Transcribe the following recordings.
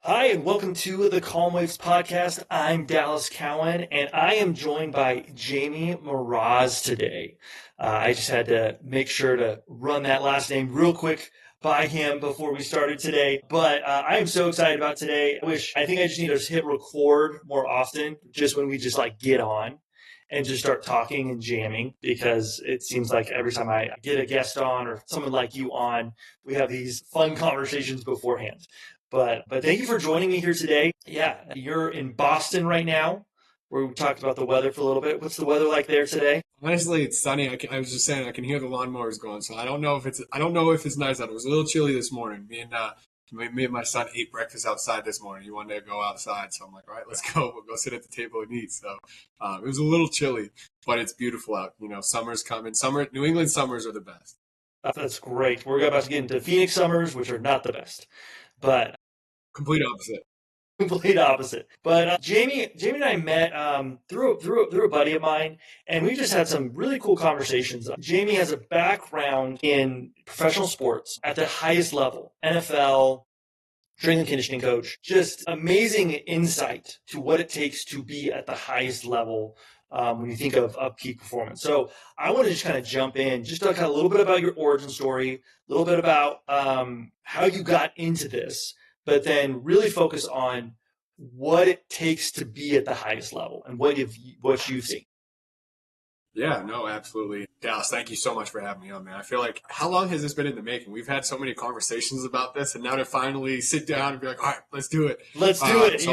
Hi, and welcome to the Calm Waves podcast. I'm Dallas Cowan, and I am joined by Jamey Mroz today. I just had to make sure to run that last name real quick by him before we started today. But I am so excited about today. I think I just need to hit record more often, just when we just like get on and just start talking and jamming, because it seems like every time I get a guest on or someone like you on, we have these fun conversations beforehand. But thank you for joining me here today. Yeah, you're in Boston right now, where we talked about the weather for a little bit. What's the weather like there today? Honestly, it's sunny. I was just saying I can hear the lawnmowers going, so I don't know if it's nice out. It was a little chilly this morning. Me and my son ate breakfast outside this morning. He wanted to go outside, so I'm like, all right, let's go. We'll go sit at the table and eat. So it was a little chilly, but it's beautiful out. Summer's coming. New England summers are the best. That's great. We're about to get into Phoenix summers, which are not the best, but Complete opposite. Complete opposite. But Jamey and I met through a buddy of mine, and we just had some really cool conversations. Jamey has a background in professional sports at the highest level, NFL, strength and conditioning coach. Just amazing insight to what it takes to be at the highest level when you think of peak performance. So I want to just kind of jump in, just talk a little bit about your origin story, a little bit about how you got into this, but then really focus on what it takes to be at the highest level and what you've seen. Yeah, no, absolutely. Dallas, thank you so much for having me on, man. I feel like, how long has this been in the making? We've had so many conversations about this, and now to finally sit down and be like, all right, let's do it. Let's do it,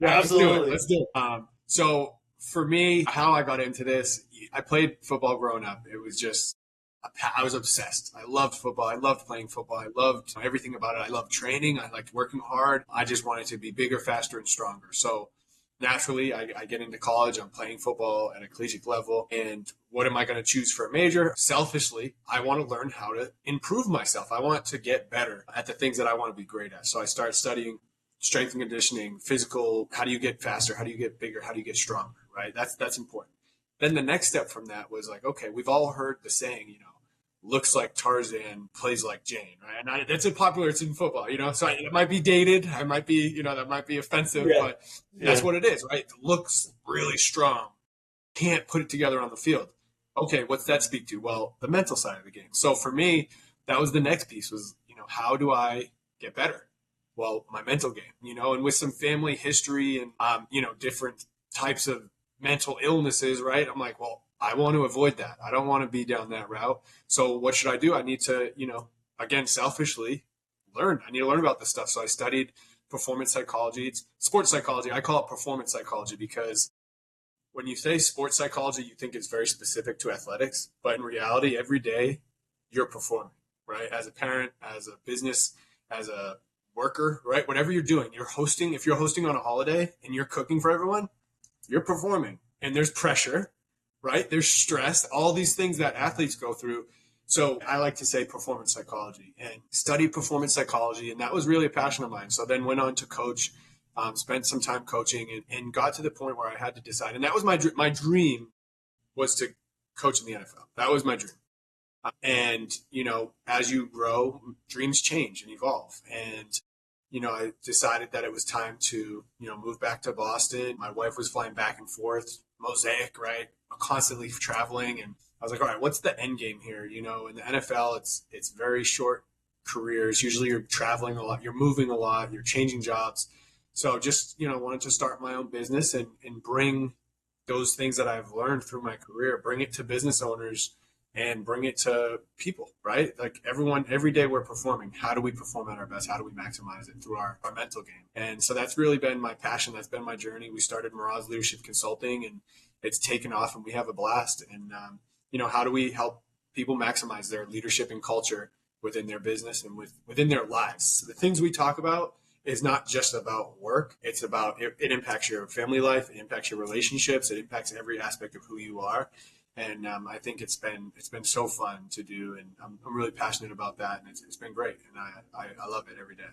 Yeah, absolutely. Let's do it. So for me, how I got into this, I played football growing up. It was just, I was obsessed. I loved football. I loved playing football. I loved everything about it. I loved training. I liked working hard. I just wanted to be bigger, faster, and stronger. So naturally, I get into college. I'm playing football at a collegiate level. And what am I going to choose for a major? Selfishly, I want to learn how to improve myself. I want to get better at the things that I want to be great at. So I started studying strength and conditioning, physical. How do you get faster? How do you get bigger? How do you get stronger? Right? That's important. Then the next step from that was like, okay, we've all heard the saying, looks like Tarzan, plays like Jane, right? And that's popular. It's in football, So it might be dated. I might be, that might be offensive, but that's what it is, right? It looks really strong. Can't put it together on the field. Okay, what's that speak to? Well, the mental side of the game. So for me, that was the next piece was, how do I get better? Well, my mental game, and with some family history and, different types of mental illnesses, right? I'm like, well, I want to avoid that. I don't want to be down that route. So what should I do? I need to, again, selfishly learn. I need to learn about this stuff. So I studied performance psychology. It's sports psychology. I call it performance psychology because when you say sports psychology, you think it's very specific to athletics. But in reality, every day you're performing, right? As a parent, as a business, as a worker, right? Whatever you're doing, if you're hosting on a holiday and you're cooking for everyone, you're performing. And there's pressure, right? There's stress, all these things that athletes go through. So I like to say performance psychology and studied performance psychology. And that was really a passion of mine. So then went on to coach, spent some time coaching and got to the point where I had to decide. And that was my dream was to coach in the NFL. That was my dream. And, as you grow, dreams change and evolve. And, I decided that it was time to, move back to Boston. My wife was flying back and forth, Mosaic, right? Constantly traveling. And I was like, all right, what's the end game here? In the NFL, it's very short careers. Usually you're traveling a lot, you're moving a lot, you're changing jobs. So just, wanted to start my own business and bring those things that I've learned through my career, bring it to business owners and bring it to people, right? Like every day we're performing. How do we perform at our best? How do we maximize it through our mental game? And so that's really been my passion. That's been my journey. We started Mroz Leadership Consulting and it's taken off and we have a blast. And, how do we help people maximize their leadership and culture within their business and within their lives? So the things we talk about is not just about work. It's about, it impacts your family life. It impacts your relationships. It impacts every aspect of who you are. And I think it's been so fun to do, and I'm really passionate about that, and it's been great, and I love it every day.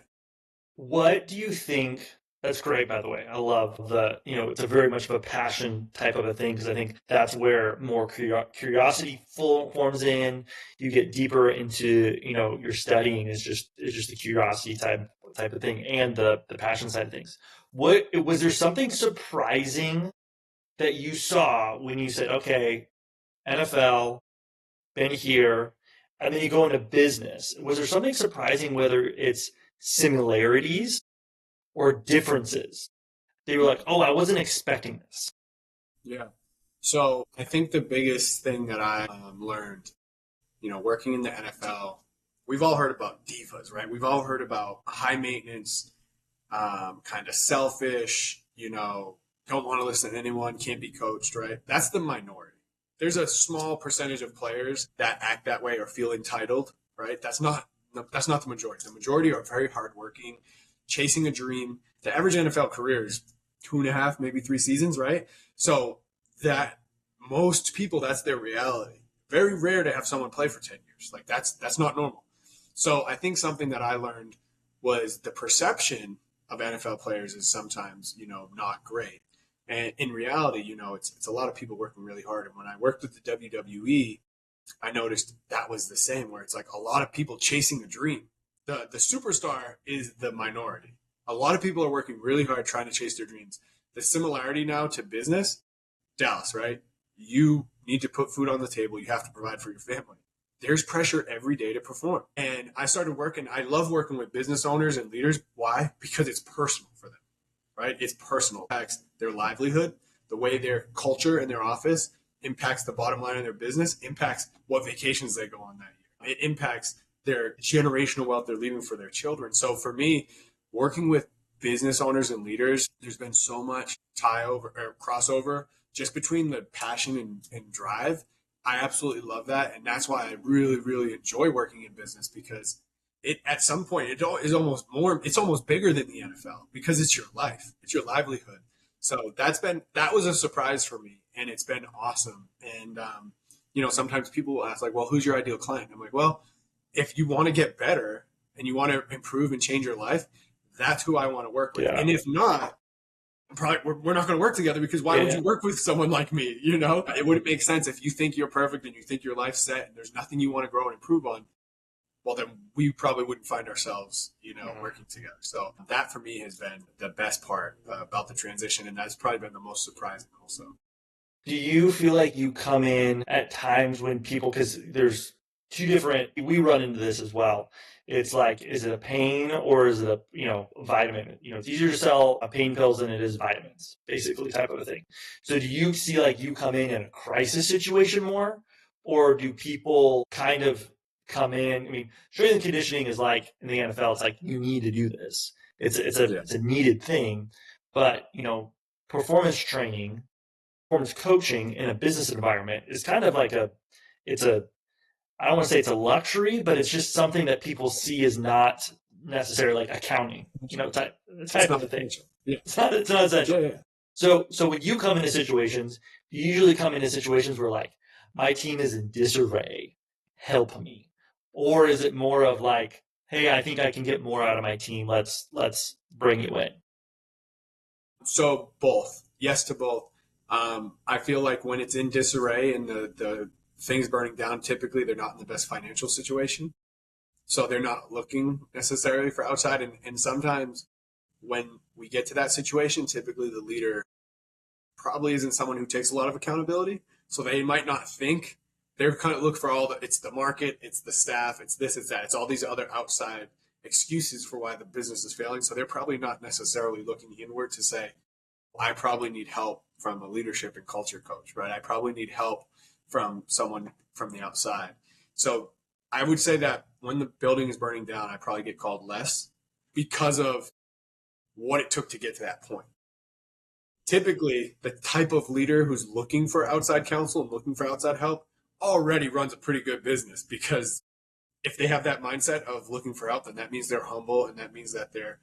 What do you think That's great, by the way. I love it's a very much of a passion type of a thing because I think that's where more curiosity forms in. You get deeper into, your studying is just the curiosity type of thing and the passion side of things. What was there something surprising that you saw when you said, okay, NFL, been here, and then you go into business? Was there something surprising, whether it's similarities or differences? They were like, "Oh, I wasn't expecting this." Yeah. So I think the biggest thing that I learned, working in the NFL, we've all heard about divas, right? We've all heard about high maintenance, kind of selfish, don't want to listen to anyone, can't be coached, right? That's the minority. There's a small percentage of players that act that way or feel entitled, right? That's not the majority. The majority are very hardworking, chasing a dream. The average NFL career is 2.5, maybe 3 seasons, right? So that most people, that's their reality. Very rare to have someone play for 10 years. Like that's not normal. So I think something that I learned was the perception of NFL players is sometimes, not great. And in reality, it's a lot of people working really hard. And when I worked with the WWE, I noticed that was the same, where it's like a lot of people chasing a dream. The superstar is the minority. A lot of people are working really hard trying to chase their dreams. The similarity now to business, Dallas, right? You need to put food on the table. You have to provide for your family. There's pressure every day to perform. And I started working, I love working with business owners and leaders. Why? Because it's personal for them, right? It's personal. It impacts their livelihood, the way their culture in their office impacts the bottom line of their business, impacts what vacations they go on that year. It impacts their generational wealth they're leaving for their children. So for me, working with business owners and leaders, there's been so much tie over or crossover just between the passion and drive. I absolutely love that. And that's why I really, really enjoy working in business, because it at some point it's almost bigger than the NFL, because it's your life, it's your livelihood. So that was a surprise for me, and it's been awesome. And sometimes people will ask, like, well, who's your ideal client? I'm like, well, if you want to get better and you want to improve and change your life, that's who I want to work with. Yeah. And if not, probably we're not going to work together, because why would you work with someone like me? It wouldn't make sense if you think you're perfect and you think your life's set and there's nothing you want to grow and improve on. Well, then we probably wouldn't find ourselves, working together. So that for me has been the best part about the transition, and that's probably been the most surprising also. Do you feel like you come in at times when people, because there's two different, we run into this as well. It's like, is it a pain or is it a, vitamin? It's easier to sell pain pills than it is vitamins, basically, type of a thing. So do you see like you come in a crisis situation more, or do people kind of come in? I mean, strength and conditioning is like in the NFL, it's like you need to do this. It's a needed thing, but performance training, performance coaching in a business environment is kind of like it's a, I don't want to say it's a luxury, but it's just something that people see as not necessarily like accounting, type of a thing. Yeah. It's not essential. Yeah. So when you come into situations, you usually come into situations where like, my team is in disarray, help me. Or is it more of like, hey, I think I can get more out of my team. Let's bring you in. So both. Yes to both. I feel like when it's in disarray and the things burning down, typically they're not in the best financial situation. So they're not looking necessarily for outside. And sometimes when we get to that situation, typically the leader probably isn't someone who takes a lot of accountability. So they might not think, they're kind of look for it's the market, it's the staff, it's this, it's that, it's all these other outside excuses for why the business is failing. So they're probably not necessarily looking inward to say, I probably need help from a leadership and culture coach, right? I probably need help from someone from the outside. So I would say that when the building is burning down, I probably get called less because of what it took to get to that point. Typically, the type of leader who's looking for outside counsel and looking for outside help already runs a pretty good business, because if they have that mindset of looking for help, then that means they're humble, and that means that they're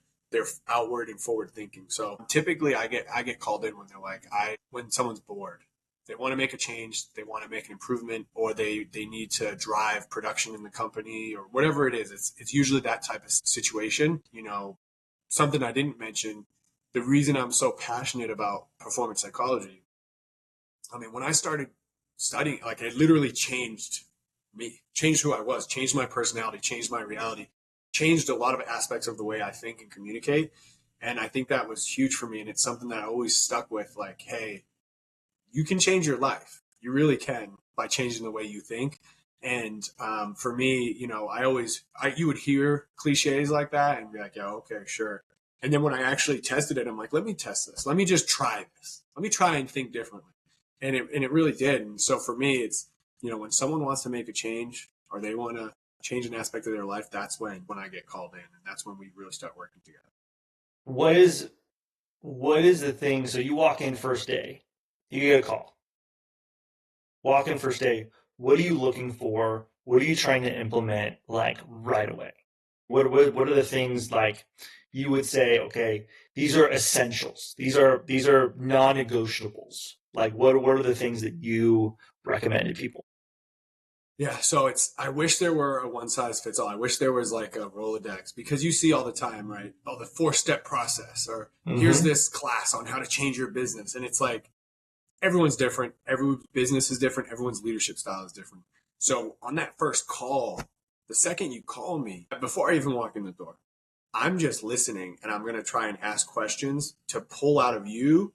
outward and forward thinking. So typically I get called in when they're like, when someone's bored, they want to make a change, they want to make an improvement, or they need to drive production in the company, or whatever it is. It's usually that type of situation. Something I didn't mention, the reason I'm so passionate about performance psychology, I mean, when I started studying, like it literally changed me, changed who I was, changed my personality, changed my reality, changed a lot of aspects of the way I think and communicate. And I think that was huge for me. And it's something that I always stuck with, like, hey, you can change your life. You really can by changing the way you think. And for me, you know, you would hear cliches like that and be like, yeah, okay, sure. And then when I actually tested it, I'm like, let me test this. Let me just try this. Let me try and think differently. And it really did. And so for me, it's, you know, when someone wants to make a change or they want to change an aspect of their life, that's when I get called in, and that's when we really start working together. What is what is the thing? So you walk in first day, you get a call. Walk in first day. What are you looking for? What are you trying to implement like right away? What are the things like you would say, okay, these are essentials. These are non-negotiables. Like what are the things that you recommend to people? Yeah, so I wish there were a one size fits all. I wish there was like a Rolodex, because you see all the time, right? Oh, the 4-step process, or here's Mm-hmm. this class on how to change your business. And it's like everyone's different. Every business is different. Everyone's leadership style is different. So on that first call, the second you call me, before I even walk in the door, I'm just listening, and I'm going to try and ask questions to pull out of you,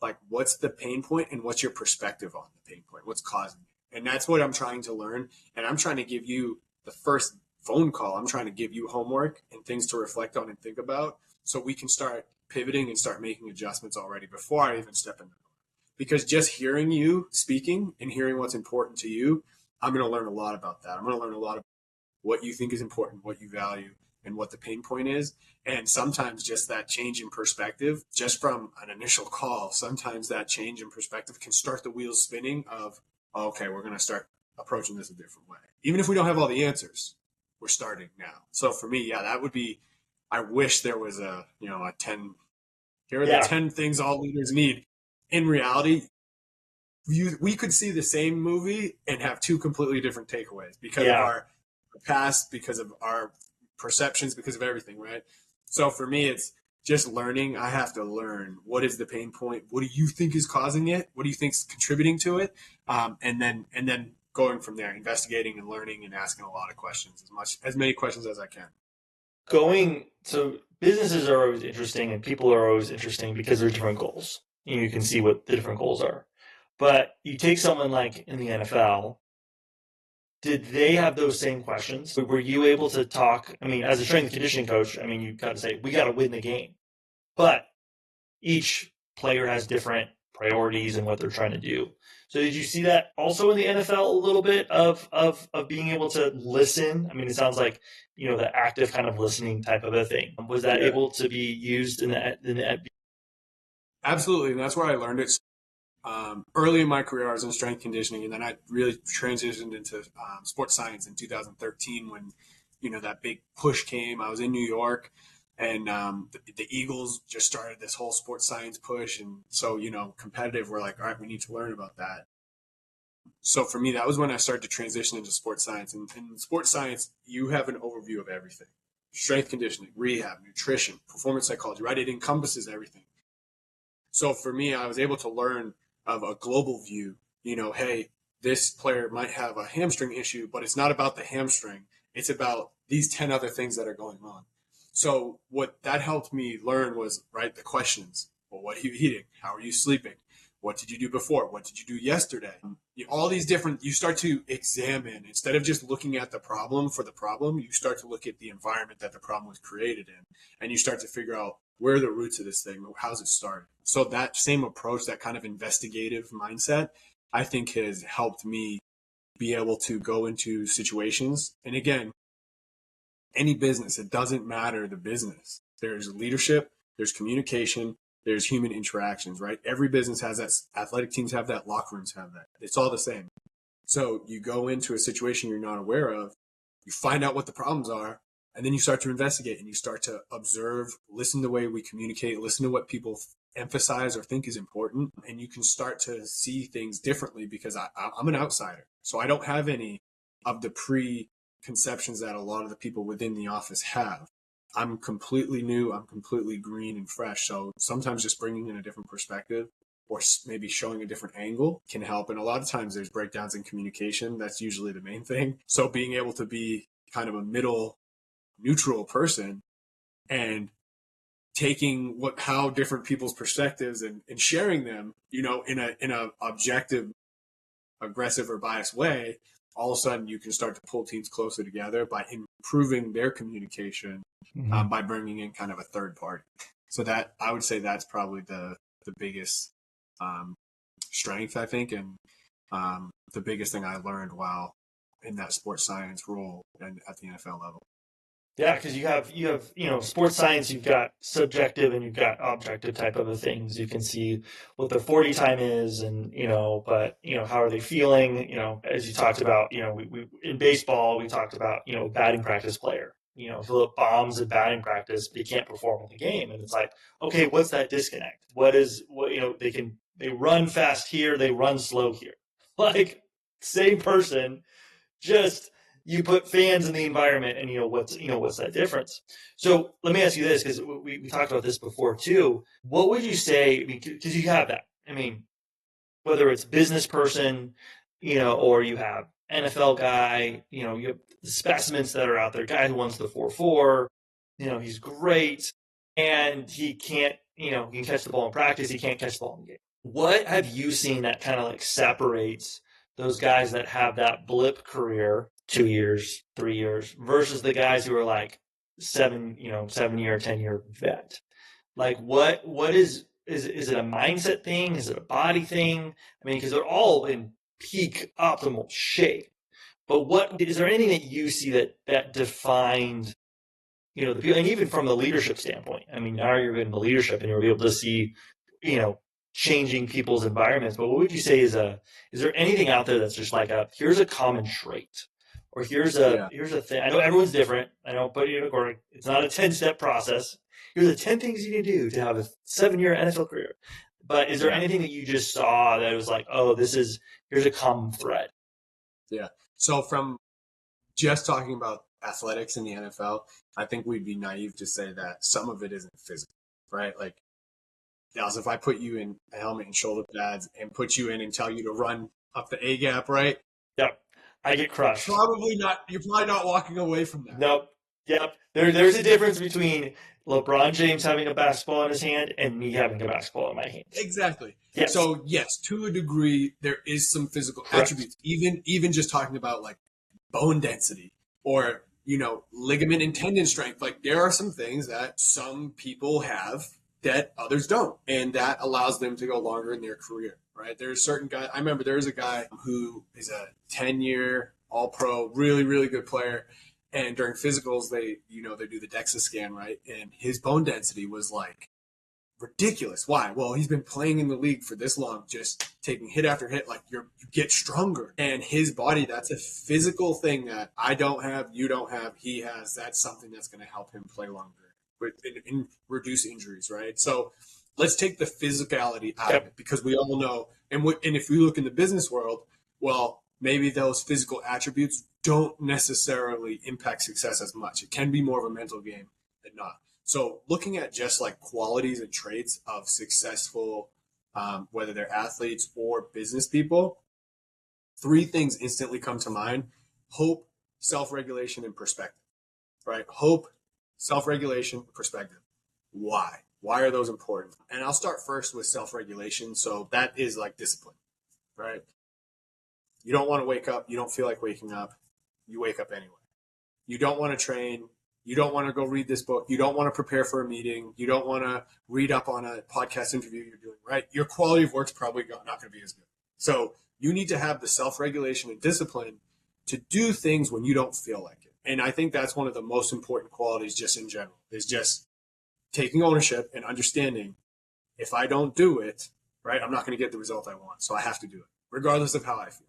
like, what's the pain point and what's your perspective on the pain point? What's causing it? And that's what I'm trying to learn. And I'm trying to give you the first phone call. I'm trying to give you homework and things to reflect on and think about so we can start pivoting and start making adjustments already before I even step in the door. Because just hearing you speaking and hearing what's important to you, I'm going to learn a lot about that. I'm going to learn a lot about what you think is important, what you value, and what the pain point is. And sometimes just that change in perspective, just from an initial call, sometimes that change in perspective can start the wheels spinning of, oh, okay, we're going to start approaching this a different way. Even if we don't have all the answers, we're starting now. So for me, yeah, that would be, I wish there was a 10, here are the Yeah. 10 things all leaders need. In reality, we could see the same movie and have two completely different takeaways because of Yeah. our past, because of our perceptions, because of everything, right? So for me, it's just learning. I have to learn, what is the pain point? What do you think is causing it? What do you think is contributing to it? And then going from there, investigating and learning and asking a lot of questions, as many questions as I can. Going so businesses are always interesting and people are always interesting because they're different goals. You can see what the different goals are. But you take someone like in the NFL, did they have those same questions? Were you able to talk? I mean, as a strength and conditioning coach, I mean, you got to say, we got to win the game. But each player has different priorities and what they're trying to do. So did you see that also in the NFL a little bit of being able to listen? I mean, it sounds like the active kind of listening type of a thing. Was that Yeah, able to be used in the absolutely. And that's where I learned it. Early in my career, I was in strength conditioning, and then I really transitioned into sports science in 2013 when, that big push came. I was in New York, and the Eagles just started this whole sports science push. And so, competitive, we're like, all right, we need to learn about that. So for me, that was when I started to transition into sports science. And in sports science, you have an overview of everything: strength conditioning, rehab, nutrition, performance psychology, right? It encompasses everything. So for me, I was able to learn of a global view. Hey, this player might have a hamstring issue, but it's not about the hamstring. It's about these 10 other things that are going on. So what that helped me learn was, right, the questions. Well, what are you eating? How are you sleeping? What did you do before? What did you do yesterday? All these different, you start to examine, instead of just looking at the problem for the problem, you start to look at the environment that the problem was created in. And you start to figure out, where are the roots of this thing? How's it start? So that same approach, that kind of investigative mindset, I think has helped me be able to go into situations. And again, any business, it doesn't matter the business. There's leadership, there's communication, there's human interactions, right? Every business has that. Athletic teams have that. Locker rooms have that. It's all the same. So you go into a situation you're not aware of, you find out what the problems are, and then you start to investigate and you start to observe, listen to the way we communicate, listen to what people emphasize or think is important. And you can start to see things differently because I'm an outsider. So I don't have any of the preconceptions that a lot of the people within the office have. I'm completely new, I'm completely green and fresh. So sometimes just bringing in a different perspective or maybe showing a different angle can help. And a lot of times there's breakdowns in communication. That's usually the main thing. So being able to be kind of a middle neutral person and taking how different people's perspectives and sharing them, in a objective, aggressive or biased way, all of a sudden you can start to pull teams closer together by improving their communication, by bringing in kind of a third party. So that, I would say, that's probably the biggest strength, I think, and the biggest thing I learned while in that sports science role and at the NFL level. Yeah, because you have sports science, you've got subjective and you've got objective type of things. You can see what their 40 time is, and but how are they feeling? As you talked about, we in baseball we talked about batting practice player. Philip bombs in batting practice, but he can't perform in the game, and it's like, okay, what's that disconnect? What they run fast here, they run slow here, like same person, just you put fans in the environment, and what's that difference. So let me ask you this, because we talked about this before too. What would you say, because you have that, whether it's business person, or you have NFL guy, you have the specimens that are out there, guy who wants the 4.4, he's great, and he can't, he can catch the ball in practice, he can't catch the ball in the game. What have you seen that kind of like separates those guys that have that blip career, 2 years, 3 years, versus the guys who are like 7-year, 10-year vet? Like what is it a mindset thing? Is it a body thing? Because they're all in peak optimal shape. But what is there anything that you see that defined, the people, and even from the leadership standpoint? Now you're in the leadership and you'll be able to see, changing people's environments. But what would you say is there anything out there that's just like here's a common trait, or here's a thing? I know everyone's different. I know, but it's not a 10-step process. Here's the 10 things you need to do to have a 7-year NFL career. But is there anything that you just saw that was like, oh, here's a common thread? Yeah. So from just talking about athletics in the NFL, I think we'd be naive to say that some of it isn't physical, right? Like, Dallas, if I put you in a helmet and shoulder pads and put you in and tell you to run up the A gap, right? Yep. I get crushed. Probably not. You're probably not walking away from that. Nope. Yep. There's a difference between LeBron James having a basketball in his hand and me having a basketball in my hand. Exactly. Yes. So yes, to a degree, there is some physical attributes. Even just talking about like bone density or ligament and tendon strength. Like there are some things that some people have that others don't, and that allows them to go longer in their career. Right? There's certain guys. I remember there was a guy who is a 10-year All-Pro, really really good player. And during physicals, they do the DEXA scan, right? And his bone density was like ridiculous. Why? Well, he's been playing in the league for this long, just taking hit after hit. Like you get stronger. And his body, that's a physical thing that I don't have, you don't have, he has. That's something that's going to help him play longer and reduce injuries, right? So let's take the physicality out of it, because we all know, and if we look in the business world, well, maybe those physical attributes don't necessarily impact success as much. It can be more of a mental game than not. So looking at just like qualities and traits of successful, whether they're athletes or business people, 3 things instantly come to mind: hope, self-regulation, and perspective, right? Hope, self-regulation, perspective. Why? Why are those important? And I'll start first with self-regulation. So that is like discipline, right? You don't want to wake up. You don't feel like waking up. You wake up anyway. You don't want to train. You don't want to go read this book. You don't want to prepare for a meeting. You don't want to read up on a podcast interview you're doing, right? Your quality of work's probably not going to be as good. So you need to have the self-regulation and discipline to do things when you don't feel like it. And I think that's one of the most important qualities just in general, is just taking ownership and understanding, if I don't do it, right, I'm not going to get the result I want. So I have to do it, regardless of how I feel.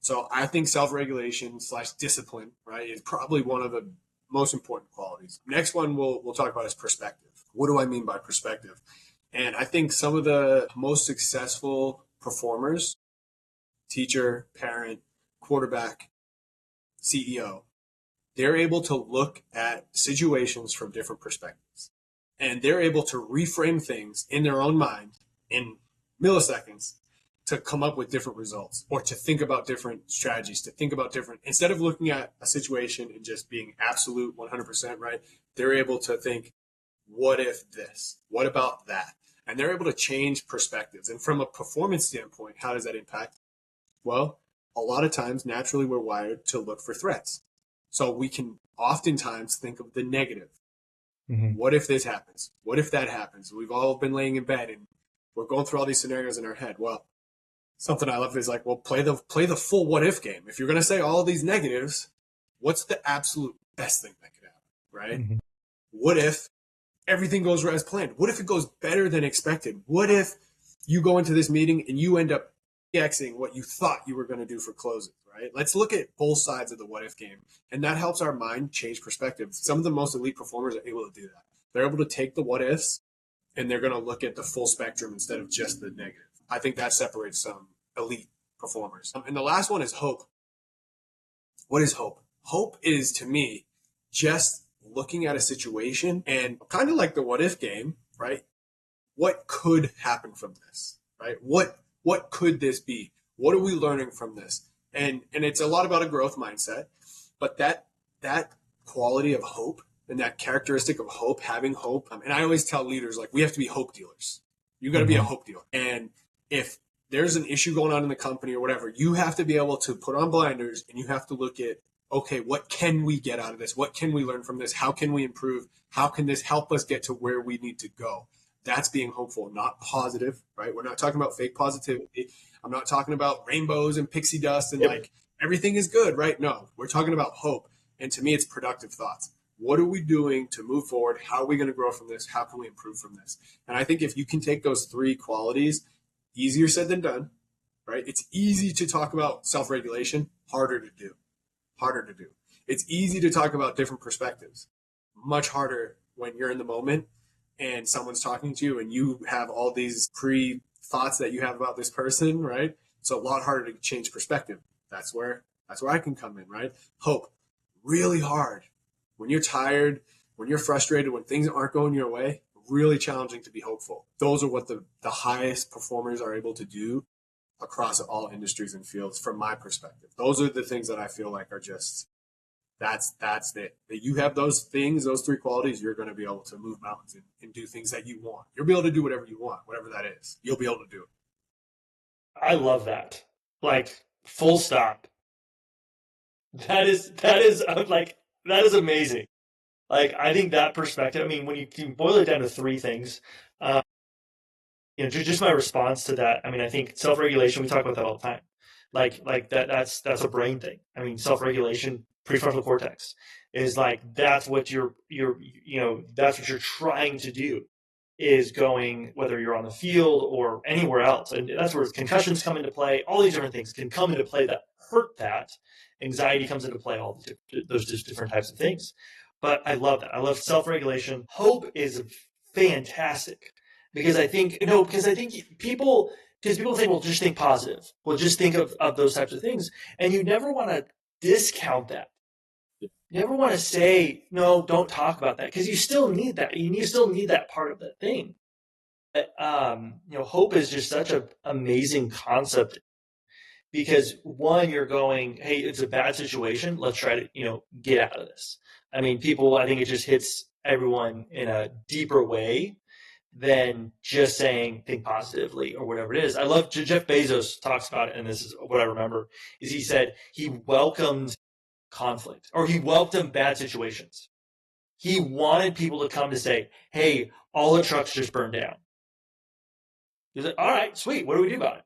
So I think self-regulation / discipline, right, is probably one of the most important qualities. Next one we'll talk about is perspective. What do I mean by perspective? And I think some of the most successful performers, teacher, parent, quarterback, CEO, they're able to look at situations from different perspectives. And they're able to reframe things in their own mind in milliseconds to come up with different results, or to think about different strategies, to think about different, instead of looking at a situation and just being absolute 100% right, they're able to think, what if this? What about that? And they're able to change perspectives. And from a performance standpoint, how does that impact? Well, a lot of times, naturally, we're wired to look for threats. So we can oftentimes think of the negative. Mm-hmm. What if this happens? What if that happens? We've all been laying in bed and we're going through all these scenarios in our head. Well, something I love is like, well, play the full what if game. If you're going to say all of these negatives, what's the absolute best thing that could happen, right? Mm-hmm. What if everything goes as planned? What if it goes better than expected? What if you go into this meeting and you end up Xing what you thought you were going to do for closing, right? Let's look at both sides of the what if game. And that helps our mind change perspective. Some of the most elite performers are able to do that. They're able to take the what ifs and they're going to look at the full spectrum instead of just the negative. I think that separates some elite performers. And the last one is hope. What is hope? Hope is, to me, just looking at a situation and kind of like the what if game, right? What could happen from this, right? What could this be? What are we learning from this? And it's a lot about a growth mindset, but that quality of hope and that characteristic of hope, having hope. And I always tell leaders, like, we have to be hope dealers. You got to be a hope dealer. And if there's an issue going on in the company or whatever, you have to be able to put on blinders and you have to look at, okay, what can we get out of this? What can we learn from this? How can we improve? How can this help us get to where we need to go? That's being hopeful, not positive, right? We're not talking about fake positivity. I'm not talking about rainbows and pixie dust and like everything is good, right? No, we're talking about hope. And to me, it's productive thoughts. What are we doing to move forward? How are we going to grow from this? How can we improve from this? And I think if you can take those three qualities, easier said than done, right? It's easy to talk about self-regulation, harder to do. It's easy to talk about different perspectives, much harder when you're in the moment and someone's talking to you and you have all these pre-thoughts that you have about this person, right? So a lot harder to change perspective. That's where I can come in, right? Hope, really hard. When you're tired, when you're frustrated, when things aren't going your way, really challenging to be hopeful. Those are what the highest performers are able to do across all industries and fields from my perspective. Those are the things that I feel like are just, that's it. That you have those things, those three qualities, you're going to be able to move mountains and do things that you want. You'll be able to do whatever you want, whatever that is. You'll be able to do it. I love that. Like, full stop. That is amazing. Like, I think that perspective, I mean, when you can boil it down to three things, just my response to that. I mean, I think self-regulation, we talk about that all the time. Like that's a brain thing. I mean, self-regulation, prefrontal cortex is like, that's what you're trying to do, is going, whether you're on the field or anywhere else. And that's where concussions come into play. All these different things can come into play that hurt that. Anxiety comes into play, all those different types of things. But I love that. I love self-regulation. Hope is fantastic because I think people think, well, just think positive. Well, just think of those types of things. And you never want to discount that. You never want to say, no, don't talk about that, because you still need that. You still need that part of that thing. But, hope is just such an amazing concept because, one, you're going, hey, it's a bad situation. Let's try to, get out of this. I mean, I think it just hits everyone in a deeper way than just saying think positively or whatever it is. I love Jeff Bezos talks about it, and this is what I remember, is he said he welcomed conflict, or he welcomed bad situations. He wanted people to come to say, hey, all the trucks just burned down. He's like, all right, sweet. What do we do about it?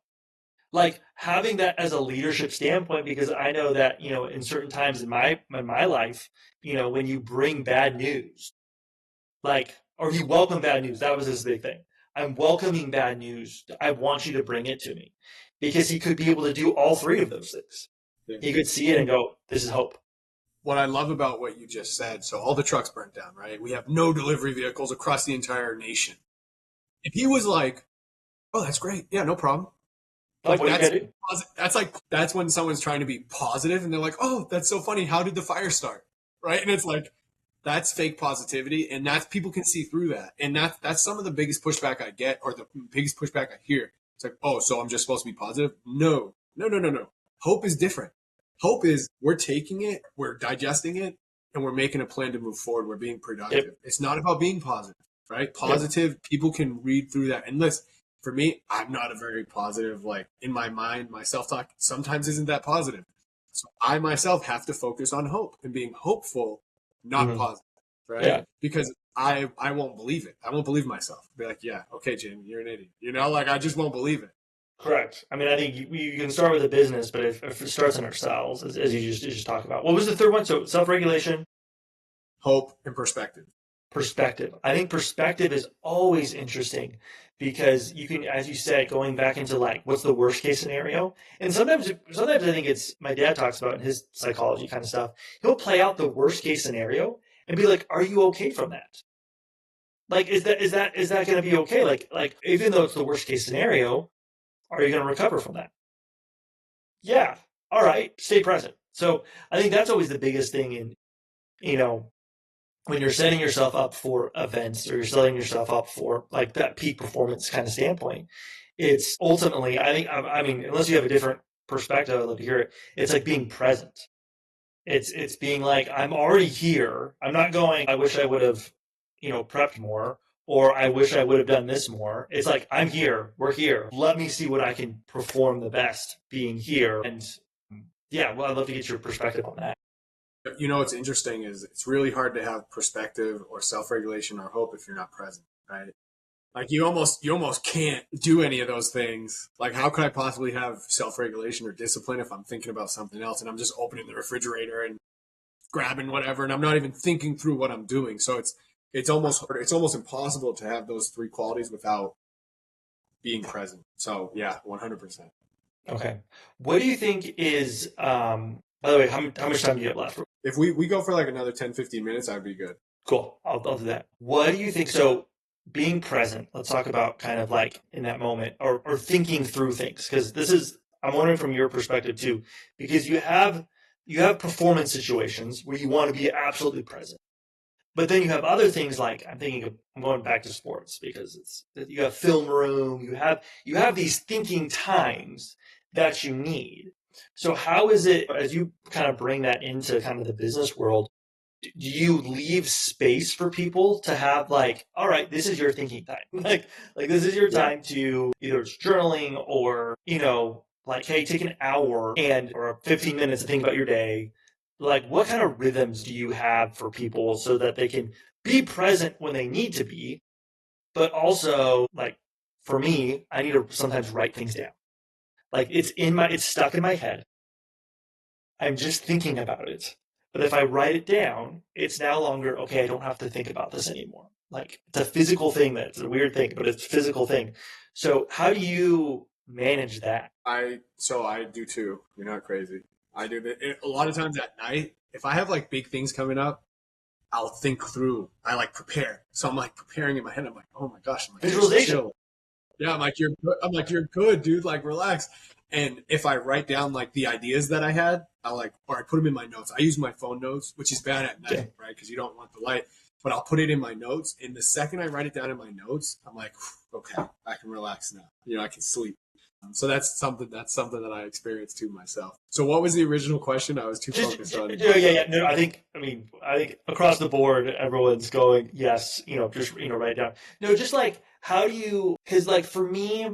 Like, having that as a leadership standpoint, because I know that, in certain times in my life, when you bring bad news, or you welcome bad news, that was his big thing. I'm welcoming bad news. I want you to bring it to me, because he could be able to do all three of those things. Yeah. He could see it and go, this is hope. What I love about what you just said, so all the trucks burnt down, right? We have no delivery vehicles across the entire nation. If he was like, oh, that's great. Yeah, no problem. That's when someone's trying to be positive and they're like, oh, that's so funny. How did the fire start? right? And it's like, that's fake positivity, and that's people can see through that. And that's some of the biggest pushback I get, or the biggest pushback I hear. It's like, oh, so I'm just supposed to be positive? No, no, no, no, no. Hope is different. Hope is we're taking it, we're digesting it, and we're making a plan to move forward. We're being productive. Yep. It's not about being positive, right? Yep. Positive, people can read through that. And listen, for me, I'm not a very positive, like in my mind, my self-talk sometimes isn't that positive. So I myself have to focus on hope and being hopeful, not positive, right? Yeah. Because I won't believe it. I won't believe myself. Be like, yeah, okay, Jamey, you're an idiot. Like I just won't believe it. Correct. I mean, I think you can start with a business, but if it starts in ourselves, as you just talked about. What was the third one? So self-regulation, hope, and perspective. Perspective. I think perspective is always interesting because you can, as you said, going back into like, what's the worst case scenario? And sometimes I think it's, my dad talks about in his psychology kind of stuff. He'll play out the worst case scenario and be like, are you okay from that? Like, is that going to be okay? Like, even though it's the worst case scenario, are you going to recover from that? Yeah. All right. Stay present. So I think that's always the biggest thing in, when you're setting yourself up for events or you're setting yourself up for like that peak performance kind of standpoint, it's ultimately, I mean, unless you have a different perspective, I'd love to hear it. It's like being present. It's being like, I'm already here. I'm not going, I wish I would have, prepped more, or I wish I would have done this more. It's like, I'm here. We're here. Let me see what I can perform the best being here. And yeah, well, I'd love to get your perspective on that. What's interesting is it's really hard to have perspective or self-regulation or hope if you're not present, right? Like you almost can't do any of those things. Like how could I possibly have self-regulation or discipline if I'm thinking about something else and I'm just opening the refrigerator and grabbing whatever and I'm not even thinking through what I'm doing. So it's almost impossible to have those three qualities without being present. So yeah, 100%. Okay. What do you think is, by the way, how much time do you have left? If we go for like another 10, 15 minutes, I'd be good. Cool. I'll do that. What do you think? So being present, let's talk about kind of like in that moment or thinking through things. Because I'm wondering from your perspective too, because you have performance situations where you want to be absolutely present. But then you have other things like I'm going back to sports because you have film room, you have these thinking times that you need. So how is it as you kind of bring that into kind of the business world? Do you leave space for people to have like, all right, this is your thinking time, like this is your time to either it's journaling or like, hey, take an hour or 15 minutes to think about your day. Like, what kind of rhythms do you have for people so that they can be present when they need to be, but also like for me, I need to sometimes write things down. Like it's stuck in my head. I'm just thinking about it. But if I write it down, it's now longer, okay, I don't have to think about this anymore. Like it's a physical thing that's a weird thing, but it's a physical thing. So how do you manage that? So I do too. You're not crazy. I do that a lot of times at night. If I have like big things coming up, I'll think through. I like prepare. So I'm like preparing in my head. I'm like, oh my gosh, I'm like, visualization. Chill. Yeah, I'm like, you're good, dude. Like, relax. And if I write down like the ideas that I had, or I put them in my notes. I use my phone notes, which is bad at night, right? Because you don't want the light. But I'll put it in my notes. And the second I write it down in my notes, I'm like, okay, I can relax now. I can sleep. So that's something that I experienced too myself. So what was the original question? I was too focused on. Yeah. No, I think across the board, everyone's going, yes, just, write it down. No, just like, how do you, because like for me,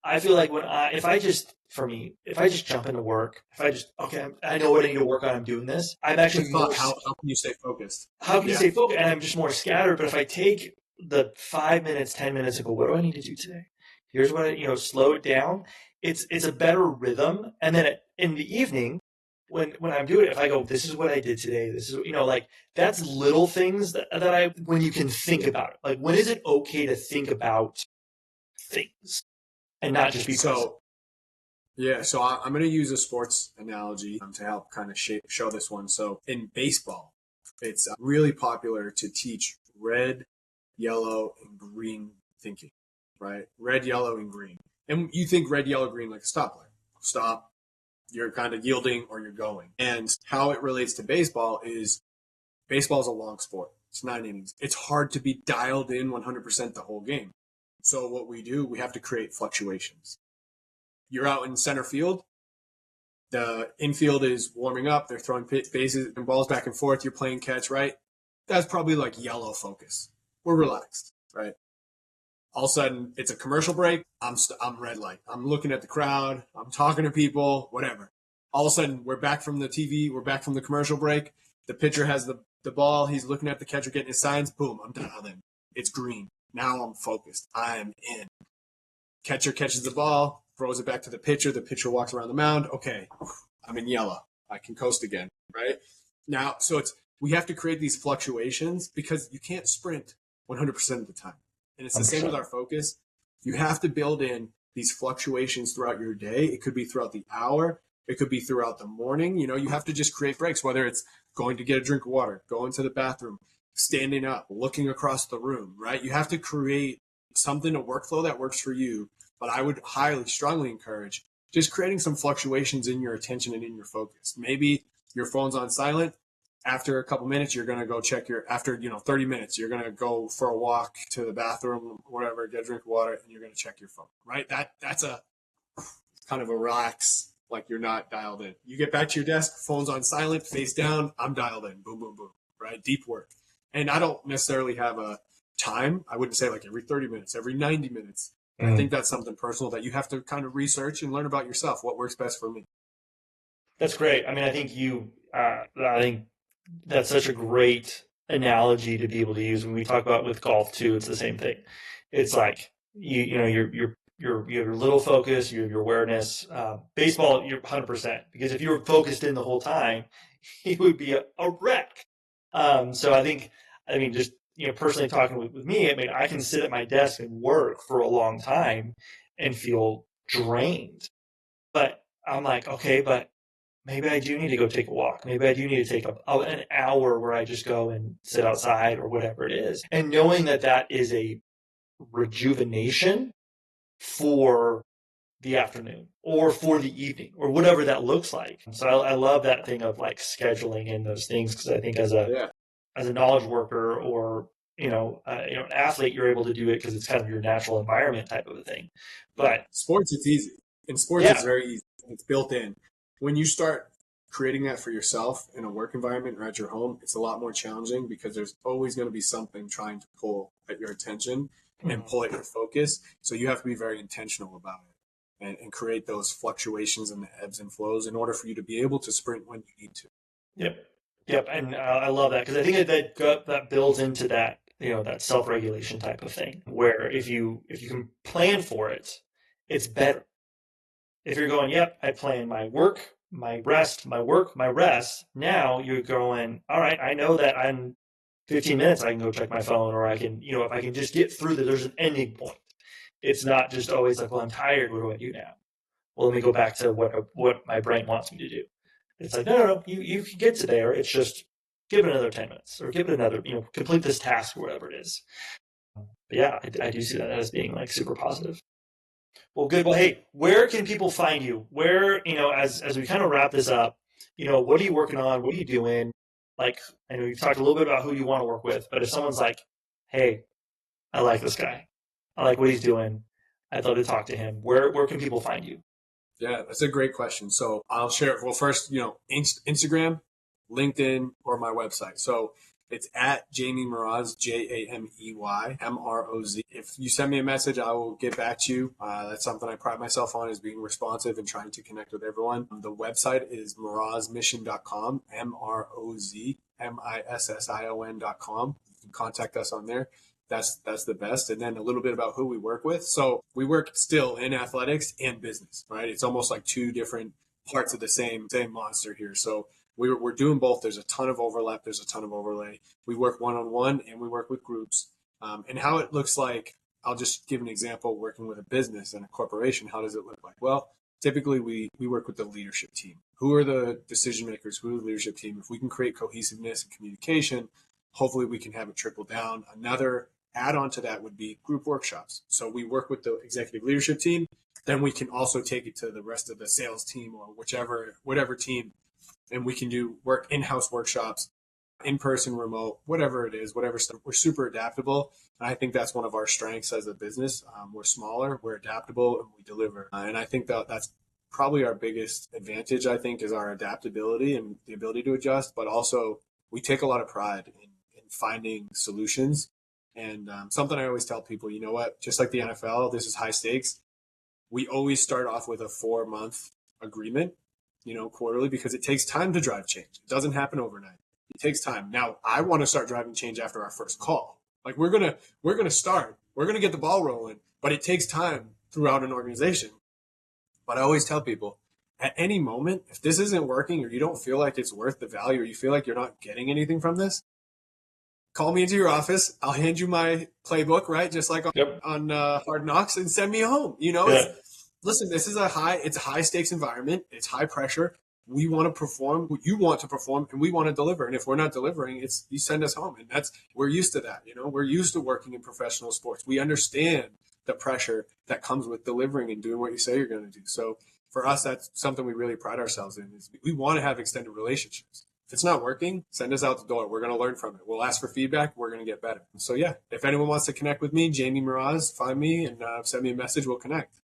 I feel like if I just jump into work, I know what I need to work on, I'm doing this. I'm actually how can you stay focused? How can you stay focused? And I'm just more scattered. But if I take the 5 minutes, 10 minutes and go, what do I need to do today? Here's what slow it down. It's a better rhythm. And then in the evening, when I'm doing it, if I go, this is what I did today. This is, like that's little things that when you can think about it. Like, when is it okay to think about things and not just be present? So I'm going to use a sports analogy to help kind of show this one. So in baseball, it's really popular to teach red, yellow, and green thinking, right? Red, yellow, and green. And you think red, yellow, green like a stoplight. Stop, you're kind of yielding or you're going. And how it relates to baseball is Baseball is a long sport. It's 9 innings. It's hard to be dialed in 100% the whole game. So what we do, we have to create fluctuations. You're out in center field. The infield is warming up. They're throwing bases and balls back and forth. You're playing catch, right? That's probably like yellow focus. We're relaxed, right? All of a sudden, it's a commercial break. I'm red light. I'm looking at the crowd. I'm talking to people, whatever. All of a sudden, we're back from the TV. We're back from the commercial break. The pitcher has the ball. He's looking at the catcher, getting his signs. Boom, I'm dialed in. It's green. Now I'm focused. I'm in. Catcher catches the ball, throws it back to the pitcher. The pitcher walks around the mound. Okay, I'm in yellow. I can coast again, right? Now, so we have to create these fluctuations because you can't sprint 100% of the time. And it's the 100%. Same with our focus. You have to build in these fluctuations throughout your day. It could be throughout the hour. It could be throughout the morning. You know, you have to just create breaks, whether it's going to get a drink of water, going to the bathroom, standing up, looking across the room, right? You have to create something, a workflow that works for you. But I would highly, strongly encourage just creating some fluctuations in your attention and in your focus. Maybe your phone's on silent. After a couple minutes, you're going to go check after 30 minutes, you're going to go for a walk to the bathroom, whatever, get a drink of water, and you're going to check your phone, right? That's a kind of a relax, like you're not dialed in. You get back to your desk, phone's on silent, face down, I'm dialed in, boom, boom, boom, right? Deep work. And I don't necessarily have a time. I wouldn't say like every 30 minutes, every 90 minutes. I think that's something personal that you have to kind of research and learn about yourself. What works best for me. That's great. I mean, I think that's such a great analogy to be able to use when we talk about with golf too. It's the same thing. It's like you have your little focus, you have your awareness. Baseball, you're 100% because if you were focused in the whole time, it would be a wreck. So I mean, just personally talking with me, I mean, I can sit at my desk and work for a long time and feel drained. But I'm like, okay, but maybe I do need to go take a walk. Maybe I do need to take an hour where I just go and sit outside or whatever it is. And knowing that that is a rejuvenation for the afternoon or for the evening or whatever that looks like. So I love that thing of like scheduling in those things because I think as a knowledge worker or an athlete, you're able to do it because it's kind of your natural environment type of a thing. But sports, it's easy. In sports, it's very easy. It's built in. When you start creating that for yourself in a work environment or at your home, it's a lot more challenging because there's always going to be something trying to pull at your attention and pull at your focus. So you have to be very intentional about it and create those fluctuations and the ebbs and flows in order for you to be able to sprint when you need to. Yep. And I love that because I think that builds into that, that self-regulation type of thing where if you can plan for it, it's better. If you're going, yep, I plan my work, my rest, my work, my rest. Now you're going, all right, I know that I'm 15 minutes, I can go check my phone, or I can, if I can just get through there's an ending point. It's not just always like, well, I'm tired. What do I do now? Well, let me go back to what my brain wants me to do. It's like, no, you can get to there. It's just give it another 10 minutes or give it another, complete this task or whatever it is. But yeah, I do see that as being like super positive. Well, good. Well, hey, where can people find you? Where, as we kind of wrap this up, what are you working on? What are you doing? Like, I know you've talked a little bit about who you want to work with, but if someone's like, hey, I like this guy. I like what he's doing. I'd love to talk to him. Where can people find you? Yeah, that's a great question. So I'll share it. Well, first, Instagram, LinkedIn, or my website. So it's at Jamey Mroz, Jamey Mroz. If you send me a message, I will get back to you. That's something I pride myself on, is being responsive and trying to connect with everyone. The website is MrozMission.com, MrozMission.com. You can contact us on there. That's the best. And then a little bit about who we work with. So we work still in athletics and business, right? It's almost like two different parts of the same monster here. So we're doing both. There's a ton of overlap. There's a ton of overlay. We work one-on-one and we work with groups. And how it looks like, I'll just give an example. Working with a business and a corporation, how does it look like? Well, typically we work with the leadership team. Who are the decision makers? Who are the leadership team? If we can create cohesiveness and communication, hopefully we can have it trickle down. Another add-on to that would be group workshops. So we work with the executive leadership team. Then we can also take it to the rest of the sales team or whatever team. And we can do in-house workshops in-person, remote, whatever it is, whatever stuff. We're super adaptable. And I think that's one of our strengths as a business. We're smaller, we're adaptable, and we deliver. And I think that's probably our biggest advantage, I think, is our adaptability and the ability to adjust. But also, we take a lot of pride in finding solutions. And something I always tell people, you know what, just like the NFL, this is high stakes. We always start off with a 4-month agreement, quarterly, because it takes time to drive change. It doesn't happen overnight. It takes time. Now, I want to start driving change after our first call. Like we're gonna start. We're gonna get the ball rolling, but it takes time throughout an organization. But I always tell people, at any moment, if this isn't working or you don't feel like it's worth the value or you feel like you're not getting anything from this, call me into your office. I'll hand you my playbook, right? Just like on Hard Knocks, and send me home. Listen, this is it's a high stakes environment. It's high pressure. We want to perform. You want to perform, and we want to deliver. And if we're not delivering, you send us home. And we're used to that. We're used to working in professional sports. We understand the pressure that comes with delivering and doing what you say you're going to do. So for us, that's something we really pride ourselves in. Is we want to have extended relationships. If it's not working, send us out the door. We're going to learn from it. We'll ask for feedback. We're going to get better. So yeah, if anyone wants to connect with me, Jamey Mroz, find me and send me a message. We'll connect.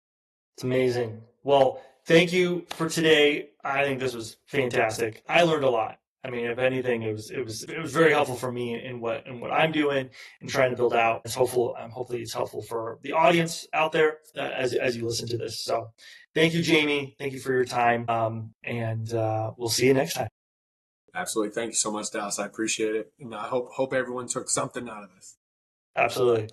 It's amazing. Well, thank you for today. I think this was fantastic. I learned a lot. I mean, if anything, it was very helpful for me in what I'm doing and trying to build out. Hopefully it's helpful for the audience out there as you listen to this. So, thank you, Jamey. Thank you for your time. And we'll see you next time. Absolutely. Thank you so much, Dallas. I appreciate it. And I hope everyone took something out of this. Absolutely.